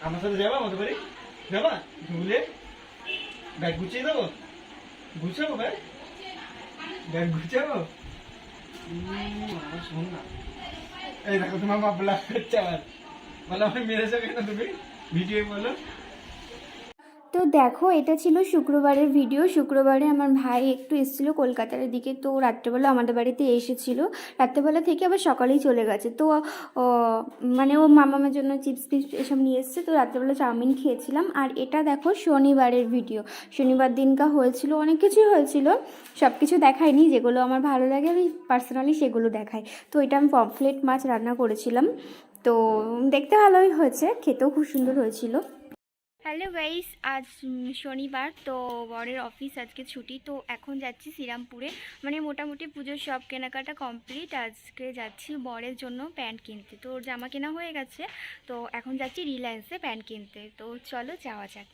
আমার সাথে যাবা আমাদের বাড়ি? যাবা ভুলে? ব্যাগ গুছিয়ে দেবো? গুছাবো ব্যাগ? ব্যাগ গুছাবো? আমার শোন না, এই দেখো তোমার মা ব্লগ করছে আবার, বলো আমি মেরেছো কেন তুমি? ভিডিও বলো। তো দেখো, এটা ছিল শুক্রবারের ভিডিও। শুক্রবারে আমার ভাই একটু এসেছিলো কলকাতার দিকে, তো রাত্রেবেলা আমাদের বাড়িতে এসেছিলো। রাত্রেবেলা থেকে আবার সকালেই চলে গেছে। তো মানে ও মামার জন্য চিপস টিপস এসব নিয়ে এসছে, তো রাত্রেবেলা চাউমিন খেয়েছিলাম। আর এটা দেখো শনিবারের ভিডিও। শনিবার দিনকা হয়েছিল অনেক কিছুই হয়েছিল, সব কিছু দেখাইনি, যেগুলো আমার ভালো লাগে আমি পার্সোনালি সেগুলো দেখাই। তো এটা আমি পমফ্লেট মাছ রান্না করেছিলাম, তো দেখতে ভালোই হয়েছে, খেতেও খুব সুন্দর হয়েছিল। হ্যালো গাইস, আজ শনিবার, তো বরের অফিস আজকে ছুটি। তো এখন যাচ্ছি শ্রীরামপুরে, মানে মোটামুটি পুজোর সব কেনাকাটা কমপ্লিট। আজকে যাচ্ছি বরের জন্য প্যান্ট কিনতে। তো ওর জামা কেনা হয়ে গেছে, তো এখন যাচ্ছি রিলায়েন্সে প্যান্ট কিনতে। তো চলো যাওয়া যাক।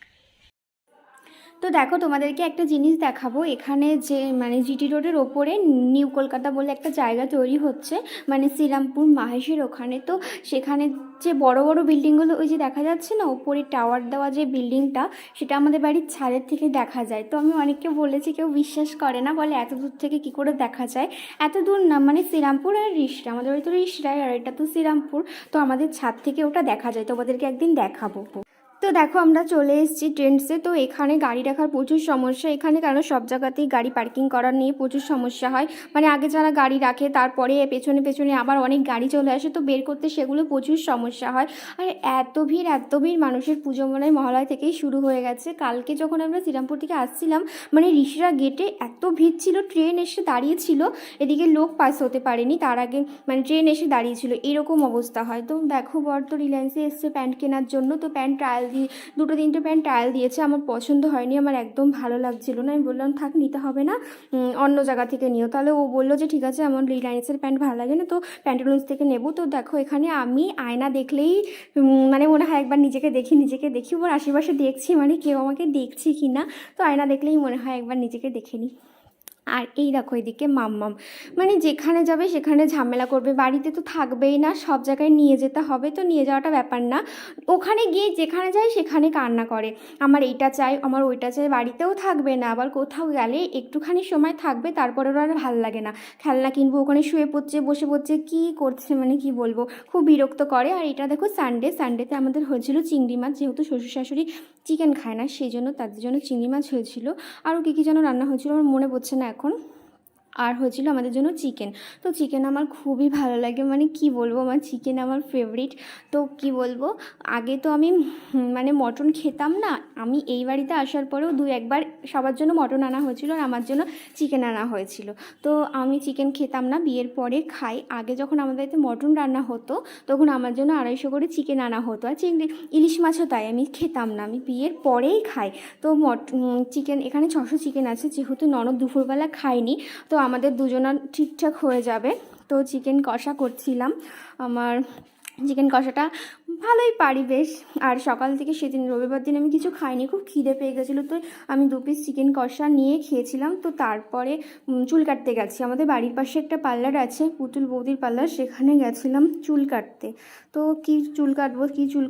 তো দেখো, তোমাদেরকে একটা জিনিস দেখাবো। এখানে যে মানে জিটি রোডের ওপরে নিউ কলকাতা বলে একটা জায়গা তৈরি হচ্ছে, মানে শ্রীরামপুর মাহেশের ওখানে। তো সেখানে যে বড় বড় বিল্ডিংগুলো ওই যে দেখা যাচ্ছে না, ওপরে টাওয়ার দেওয়া যে বিল্ডিংটা, সেটা আমাদের বাড়ির ছাদের থেকে দেখা যায়। তো আমি অনেককে বলেছি, কেউ বিশ্বাস করে না, বলে এত দূর থেকে কি করে দেখা যায়। এত দূর না, মানে শ্রীরামপুর আর রিষড়া, আমাদের বাড়ি তো রিষড়ায় আর এটা তো শ্রীরামপুর। তো আমাদের ছাদ থেকে ওটা দেখা যায়, তোমাদেরকে একদিন দেখাবো। তো দেখো, আমরা চলে এসেছি ট্রেন্ডসে। তো এখানে গাড়ি রাখার প্রচুর সমস্যা এখানে, কারণ সব জায়গাতেই গাড়ি পার্কিং করার নিয়ে প্রচুর সমস্যা হয়। মানে আগে যারা গাড়ি রাখে, তারপরে পেছনে পেছনে আবার অনেক গাড়ি চলে আসে, তো বের করতে সেগুলো প্রচুর সমস্যা হয়। আর এত ভিড় মানুষের, পুজো মনে হয় মহালয়া থেকেই শুরু হয়ে গেছে। কালকে যখন আমরা শ্রীরামপুর থেকে আসছিলাম, মানে ঋষিরা গেটে এত ভিড় ছিল, ট্রেন এসে দাঁড়িয়েছিল, এদিকে লোক পাস হতে পারেনি, তার আগে মানে ট্রেন এসে দাঁড়িয়েছিল, এরকম অবস্থা হয়। তো দেখো, বর তো রিলায়েন্সে এসছে প্যান্ট কেনার জন্য। তো প্যান্ট ট্রায়াল দিয়ে দুটো তিনটে প্যান্ট ট্রায়াল দিয়েছে, আমার পছন্দ হয়নি, আমার একদম ভালো লাগছিল না। আমি বললাম থাক, নিতে হবে না, অন্য জায়গা থেকে নিও। তাহলে ও বললো যে ঠিক আছে, আমার রিলায়েন্সের প্যান্ট ভালো লাগে না, তো প্যান্টালুন্স থেকে নেবো। তো দেখো, এখানে আমি আয়না দেখলেই মানে মনে হয় একবার নিজেকে দেখি, ওর আশেপাশে দেখছি, মানে কেউ আমাকে দেখছে কি না। তো আয়না দেখলেই মনে হয় একবার নিজেকে দেখে নিই। আর এই দেখো, এদিকে মাম্মাম, মানে যেখানে যাবে সেখানে ঝামেলা করবে, বাড়িতে তো থাকবেই না, সব জায়গায় নিয়ে যেতে হবে। তো নিয়ে যাওয়াটা ব্যাপার না, ওখানে গিয়ে যেখানে যায় সেখানে কান্না করে, আমার এইটা চাই, আমার ওইটা চাই। বাড়িতেও থাকবে না, আবার কোথাও গেলে একটুখানি সময় থাকবে, তারপরে ওর আর ভালো লাগে না, খেলনা কিনবো, ওখানে শুয়ে পড়ছে, বসে পড়ছে, কি করছে মানে কি বলবো, খুব বিরক্ত করে। আর এটা দেখো, সানডেতে আমাদের হয়েছিল চিংড়ি মাছ, যেহেতু শ্বশুর শাশুড়ি চিকেন খায় না, সেই জন্য তাদের জন্য চিংড়ি মাছ হয়েছিল। আরও কী যেন রান্না হয়েছিল, আমার মনে পড়ছে না এখন। আর হয়েছিল আমাদের জন্য চিকেন। তো চিকেন আমার খুবই ভালো লাগে, মানে কি বলবো, আমার চিকেন আমার ফেভারিট। তো কি বলবো, আগে তো আমি মানে মটন খেতাম না, আমি এই বাড়িতে আসার পরেও দু একবার সবার জন্য মটন আনা হয়েছিল, আর আমার জন্য চিকেন আনা হয়েছিল। তো আমি চিকেন খেতাম না, বিয়ের পরে খাই। আগে যখন আমাদের বাড়িতে মটন রান্না হতো, তখন আমার জন্য 250 করে চিকেন আনা হতো, আর চিংড়ি ইলিশ মাছও তাই, আমি খেতাম না, আমি বিয়ের পরেই খাই। তো চিকেন এখানে 600 চিকেন আছে, যেহেতু ননদ দুপুরবেলা খায়নি, তো আমাদের দুজনের ঠিকঠাক হয়ে যাবে। তো চিকেন কষা করছিলাম, আমার চিকেন কষাটা ভালোই পারি বেশ। আর সকাল থেকে সেদিন রবিবার দিন আমি কিছু খাইনি, খুব খিদে পেয়ে গেছিলো, তো আমি 2 পিস চিকেন কষা নিয়ে খেয়েছিলাম। তো তারপরে চুল কাটতে গেছি, আমাদের বাড়ির পাশে একটা পার্লার আছে, পুতুল বৌদির পার্লার, সেখানে গেছিলাম চুল কাটতে। তো কি চুল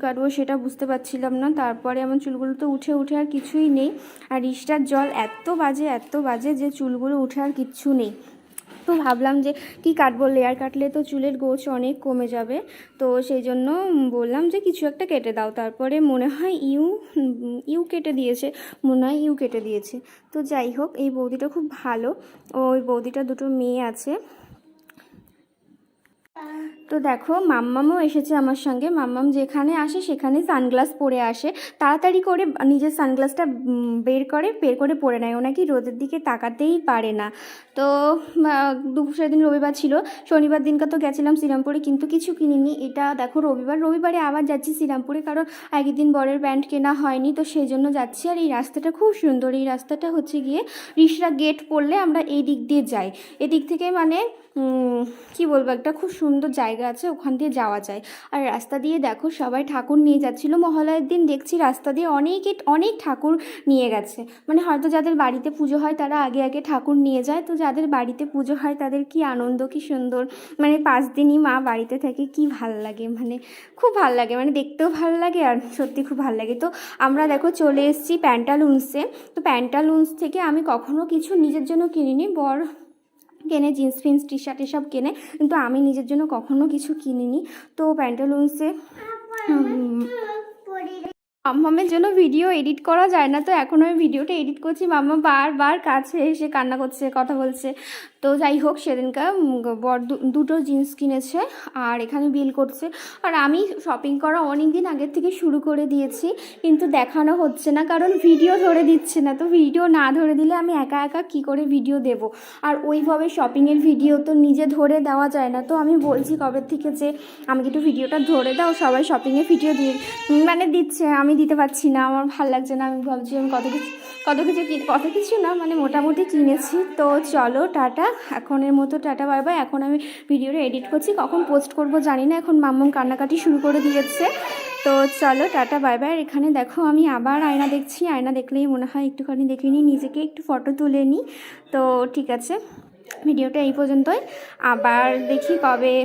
কাটবো সেটা বুঝতে পারছিলাম না। তারপরে আমার চুলগুলো তো উঠে আর কিছুই নেই, আর রিস্টার জল এত বাজে যে চুলগুলো উঠে আর কিচ্ছু নেই। তো ভাবলাম যে কি কাটবো, লেয়ার কাটলে তো চুলের গোছ অনেক কমে যাবে। তো সেই জন্য বললাম যে কিছু একটা কেটে দাও। তারপরে মনে হয় ইউ কেটে দিয়েছে। তো যাই হোক, এই বৌদিটা খুব ভালো, ওই বৌদিটা দুটো মেয়ে আছে। তো দেখো, মাম্মামও এসেছে আমার সঙ্গে। মাম্মাম যেখানে আসে সেখানে সানগ্লাস পরে আসে, তাড়াতাড়ি করে নিজের সানগ্লাসটা বের করে পরে নেয়, ও নাকি রোদের দিকে তাকাতেই পারে না। তো সেদিন রবিবার ছিল, শনিবার দিনকে তো গেছিলাম শ্রীরামপুরে, কিন্তু কিছু কিনিনি। এটা দেখো রবিবারে আবার যাচ্ছি শ্রীরামপুরে, কারণ আগের দিন বরের প্যান্ট কেনা হয়নি, তো সেই জন্য যাচ্ছি। আর এই রাস্তাটা খুব সুন্দর, এই রাস্তাটা হচ্ছে গিয়ে রিষড়া গেট পড়লে আমরা এই দিক দিয়ে যাই, এদিক থেকে মানে কি বলবো, একটা খুব সুন্দর জায়গা জায়গা আছে, ওখান দিয়ে যাওয়া যায়। আর রাস্তা দিয়ে দেখো সবাই ঠাকুর নিয়ে যাচ্ছিলো। মহালয়ার দিন দেখছি রাস্তা দিয়ে অনেক ঠাকুর নিয়ে গেছে, মানে হয়তো যাদের বাড়িতে পুজো হয় তারা আগে আগে ঠাকুর নিয়ে যায়। তো যাদের বাড়িতে পুজো হয় তাদের কি আনন্দ, কি সুন্দর, মানে 5 দিনই মা বাড়িতে থাকে, কি ভাল লাগে, মানে খুব ভাল লাগে, মানে দেখতেও ভাল লাগে আর সত্যি খুব ভাল লাগে। তো আমরা দেখো চলে এসেছি প্যান্টালুন্সে। তো প্যান্টালুন্স থেকে আমি কখনো কিছু নিজের জন্য কিনিনি, বর কেনে জিন্স ফিন্স টি শার্ট এসব কেনে, কিন্তু আমি নিজের জন্য কখনো কিছু কিনিনি। তো প্যান্টালুন্সে মাম্মামের জন্য ভিডিও এডিট করা যায় না, তো এখন আমি ভিডিওটা এডিট করছি। মাম্মা বারবার কাছে এসে কান্না করছে, কথা বলছে। তো যাই হোক, সেদিনকার বর দুটো জিন্স কিনেছে আর এখানে বিল করছে। আর আমি শপিং করা অনেক দিন আগের থেকে শুরু করে দিয়েছি, কিন্তু দেখানো হচ্ছে না কারণ ভিডিও ধরে দিচ্ছে না। তো ভিডিও না ধরে দিলে আমি একা একা কী করে ভিডিও দেব, আর ওইভাবে শপিংয়ের ভিডিও তো নিজে ধরে দেওয়া যায় না। তো আমি বলছি কবে থেকে যে আমাকে একটু ভিডিওটা ধরে দাও, সবাই শপিংয়ের ভিডিও দিয়ে মানে দিচ্ছে, আমি দিতে পারছি না, আমার ভালো লাগছে না। আমি ভাবছি আমি কত কিছু না, মানে মোটামুটি কিনেছি। তো চলো টাটা, এখনের মতো টাটা বাই বাই। এখন আমি ভিডিওটা এডিট করছি, কখন পোস্ট করব জানি না। এখন মাম্মাম কান্নাকাটি শুরু করে দিয়েছে। তো চলো টাটা বাই বাই। এখানে দেখো আমি আবার আয়না দেখছি, আয়না দেখলেই মনে হয় একটুখানি দেখে নিই নিজেকে, একটু ফটো তুলে নিই। তো ঠিক আছে, ভিডিওটা এই পর্যন্তই, আবার দেখি কবে